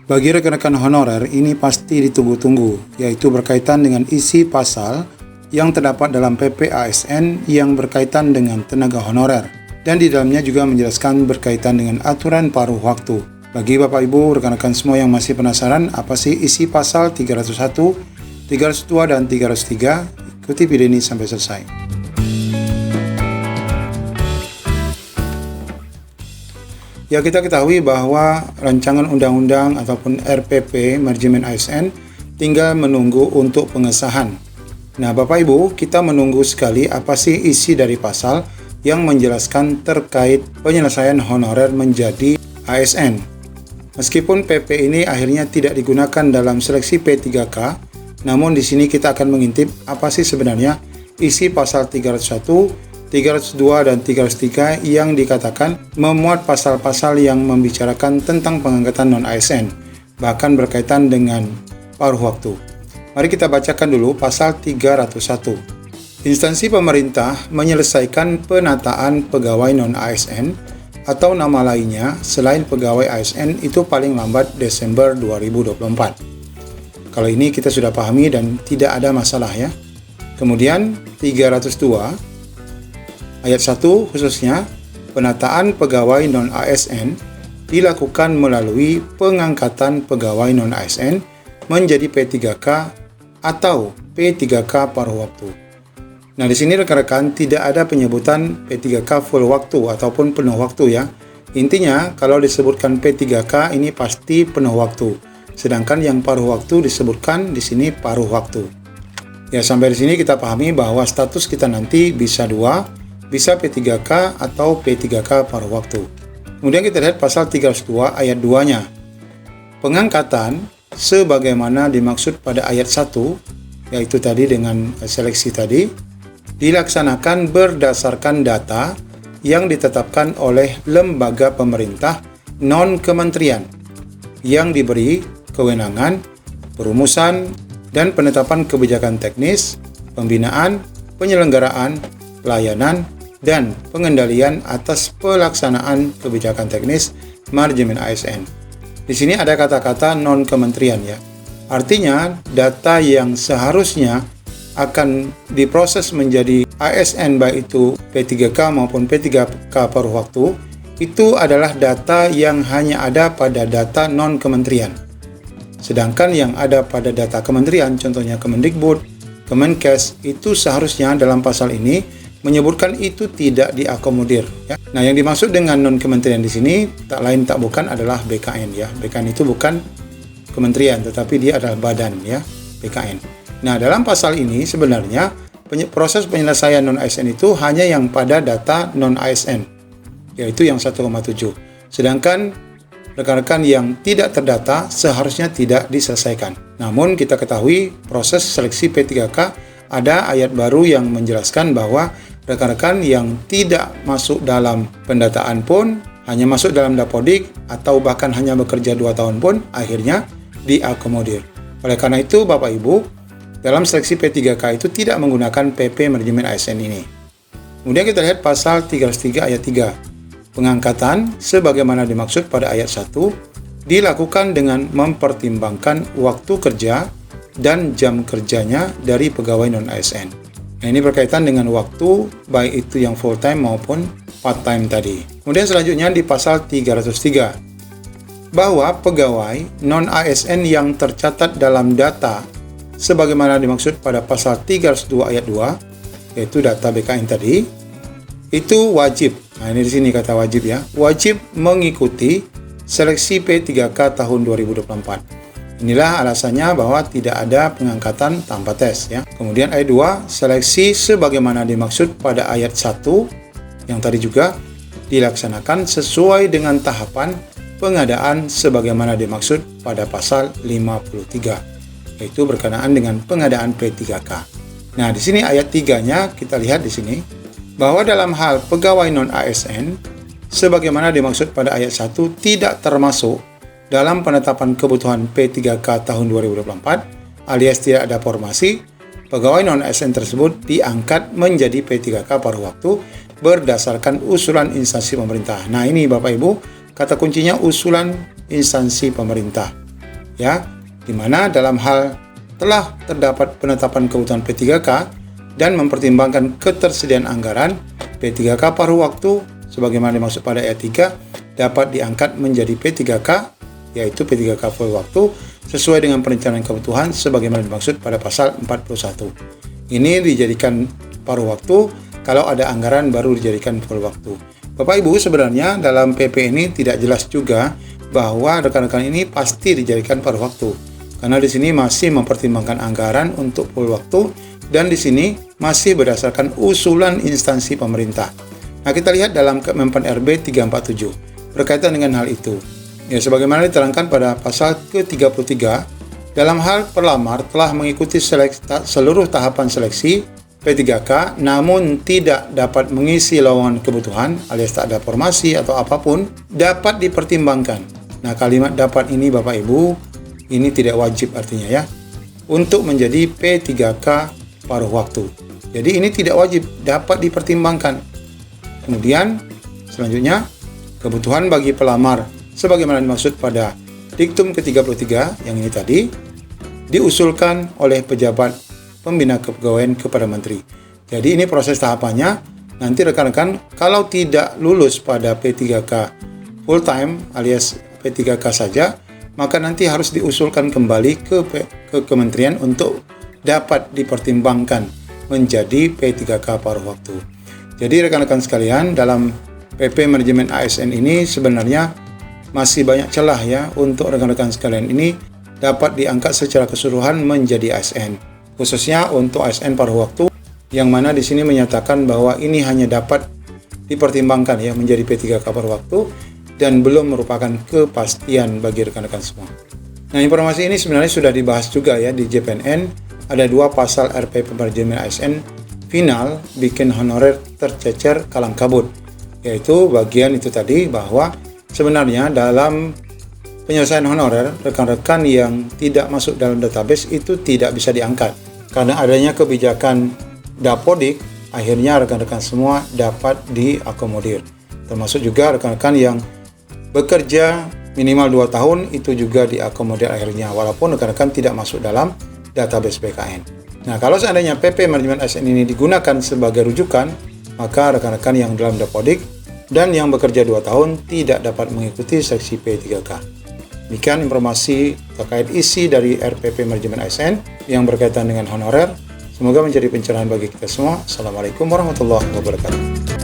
Bagi rekan-rekan honorer, ini pasti ditunggu-tunggu, yaitu berkaitan dengan isi pasal yang terdapat dalam PP ASN yang berkaitan dengan tenaga honorer. Dan di dalamnya juga menjelaskan berkaitan dengan aturan paruh waktu. Bagi Bapak Ibu, rekan-rekan semua yang masih penasaran apa sih isi pasal 301, 302, dan 303, ikuti video ini sampai selesai. Ya, kita ketahui bahwa rancangan undang-undang ataupun RPP manajemen ASN tinggal menunggu untuk pengesahan. Nah, Bapak Ibu, kita menunggu sekali apa sih isi dari pasal yang menjelaskan terkait penyelesaian honorer menjadi ASN. Meskipun PP ini akhirnya tidak digunakan dalam seleksi P3K, namun di sini kita akan mengintip apa sih sebenarnya isi pasal 301, 302 dan 303 yang dikatakan memuat pasal-pasal yang membicarakan tentang pengangkatan non-ASN, bahkan berkaitan dengan paruh waktu. Mari kita bacakan dulu pasal 301. Instansi pemerintah menyelesaikan penataan pegawai non-ASN atau nama lainnya selain pegawai ASN itu paling lambat Desember 2024. Kalau ini kita sudah pahami dan tidak ada masalah ya. Kemudian 302 Ayat 1 khususnya, penataan pegawai non-ASN dilakukan melalui pengangkatan pegawai non-ASN menjadi P3K atau P3K paruh waktu. Nah, di sini rekan-rekan tidak ada penyebutan P3K full waktu ataupun penuh waktu ya. Intinya, kalau disebutkan P3K ini pasti penuh waktu. Sedangkan yang paruh waktu disebutkan di sini paruh waktu. Ya, sampai di sini kita pahami bahwa status kita nanti bisa 2, bisa P3K atau P3K paruh waktu. Kemudian kita lihat pasal 302 ayat 2-nya. Pengangkatan sebagaimana dimaksud pada ayat 1, yaitu tadi dengan seleksi tadi, dilaksanakan berdasarkan data yang ditetapkan oleh lembaga pemerintah non-kementerian yang diberi kewenangan, perumusan, dan penetapan kebijakan teknis, pembinaan, penyelenggaraan, pelayanan, dan pengendalian atas pelaksanaan kebijakan teknis manajemen ASN. Di sini ada kata-kata non-kementerian ya. Artinya data yang seharusnya akan diproses menjadi ASN baik itu P3K maupun P3K paruh waktu itu adalah data yang hanya ada pada data non-kementerian. Sedangkan yang ada pada data kementerian, contohnya Kemendikbud, Kemenkes, itu seharusnya dalam pasal ini menyebutkan itu tidak diakomodir. Ya. Nah, yang dimaksud dengan non-kementerian di sini tak lain tak bukan adalah BKN ya. BKN itu bukan kementerian, tetapi dia adalah badan ya, BKN. Nah, dalam pasal ini sebenarnya proses penyelesaian non-ASN itu hanya yang pada data non-ASN, yaitu yang 1,7. Sedangkan rekan-rekan yang tidak terdata seharusnya tidak diselesaikan. Namun kita ketahui proses seleksi P3K ada ayat baru yang menjelaskan bahwa rekan-rekan yang tidak masuk dalam pendataan pun, hanya masuk dalam Dapodik atau bahkan hanya bekerja 2 tahun pun akhirnya diakomodir. Oleh karena itu Bapak Ibu, dalam seleksi P3K itu tidak menggunakan PP manajemen ASN ini. Kemudian kita lihat pasal 303 ayat 3. Pengangkatan sebagaimana dimaksud pada ayat 1 dilakukan dengan mempertimbangkan waktu kerja dan jam kerjanya dari pegawai non-ASN. Nah, ini berkaitan dengan waktu baik itu yang full time maupun part time tadi. Kemudian selanjutnya di pasal 303 bahwa pegawai non-ASN yang tercatat dalam data sebagaimana dimaksud pada pasal 302 ayat 2 yaitu data BKN tadi itu wajib. Nah, ini di sini kata wajib ya. Wajib mengikuti seleksi P3K tahun 2024. Inilah alasannya bahwa tidak ada pengangkatan tanpa tes ya. Kemudian ayat 2, seleksi sebagaimana dimaksud pada ayat 1 yang tadi juga dilaksanakan sesuai dengan tahapan pengadaan sebagaimana dimaksud pada pasal 53, yaitu berkenaan dengan pengadaan P3K. Nah, di sini ayat 3-nya kita lihat di sini bahwa dalam hal pegawai non-ASN sebagaimana dimaksud pada ayat 1 tidak termasuk dalam penetapan kebutuhan P3K tahun 2024 alias tidak ada formasi, pegawai non-ASN tersebut diangkat menjadi P3K paruh waktu berdasarkan usulan instansi pemerintah. Nah, ini Bapak Ibu, kata kuncinya usulan instansi pemerintah. ya, di mana dalam hal telah terdapat penetapan kebutuhan P3K dan mempertimbangkan ketersediaan anggaran, P3K paruh waktu sebagaimana dimaksud pada ayat 3 dapat diangkat menjadi P3K, yaitu P3K full waktu sesuai dengan perencanaan kebutuhan sebagaimana dimaksud pada pasal 41. Ini dijadikan paruh waktu kalau ada anggaran baru dijadikan full waktu. Bapak Ibu, sebenarnya dalam PP ini tidak jelas juga bahwa rekan-rekan ini pasti dijadikan paruh waktu. Karena di sini masih mempertimbangkan anggaran untuk full waktu dan di sini masih berdasarkan usulan instansi pemerintah. Nah, kita lihat dalam Kemenpan RB 347 berkaitan dengan hal itu. Ya, sebagaimana diterangkan pada pasal ke-33, dalam hal pelamar telah mengikuti seluruh tahapan seleksi P3K namun tidak dapat mengisi lowongan kebutuhan alias tak ada formasi atau apapun, dapat dipertimbangkan. Nah, kalimat dapat ini Bapak Ibu, ini tidak wajib artinya ya, untuk menjadi P3K paruh waktu. Jadi ini tidak wajib, dapat dipertimbangkan. Kemudian selanjutnya, kebutuhan bagi pelamar sebagaimana dimaksud pada diktum ke-33 yang ini tadi diusulkan oleh pejabat pembina kepegawaian kepada menteri. Jadi ini proses tahapannya. Nanti rekan-rekan kalau tidak lulus pada P3K full time alias P3K saja, maka nanti harus diusulkan kembali ke kementerian untuk dapat dipertimbangkan menjadi P3K paruh waktu. Jadi rekan-rekan sekalian, dalam PP Manajemen ASN ini sebenarnya masih banyak celah ya untuk rekan-rekan sekalian ini dapat diangkat secara keseluruhan menjadi ASN. Khususnya untuk ASN paruh waktu, yang mana di sini menyatakan bahwa ini hanya dapat dipertimbangkan ya menjadi P3K paruh waktu dan belum merupakan kepastian bagi rekan-rekan semua. Nah, informasi ini sebenarnya sudah dibahas juga ya di JPNN. Ada 2 pasal RP Manajemen ASN final bikin honorer tercecer kalang kabut, yaitu bagian itu tadi bahwa sebenarnya dalam penyelesaian honorer, rekan-rekan yang tidak masuk dalam database itu tidak bisa diangkat. Karena adanya kebijakan Dapodik, akhirnya rekan-rekan semua dapat diakomodir. Termasuk juga rekan-rekan yang bekerja minimal 2 tahun itu juga diakomodir akhirnya, walaupun rekan-rekan tidak masuk dalam database BKN. Nah, kalau seandainya PP Manajemen ASN ini digunakan sebagai rujukan, maka rekan-rekan yang dalam Dapodik dan yang bekerja 2 tahun tidak dapat mengikuti seleksi P3K. Demikian informasi terkait isi dari RPP Manajemen ASN yang berkaitan dengan honorer. Semoga menjadi pencerahan bagi kita semua. Assalamualaikum warahmatullahi wabarakatuh.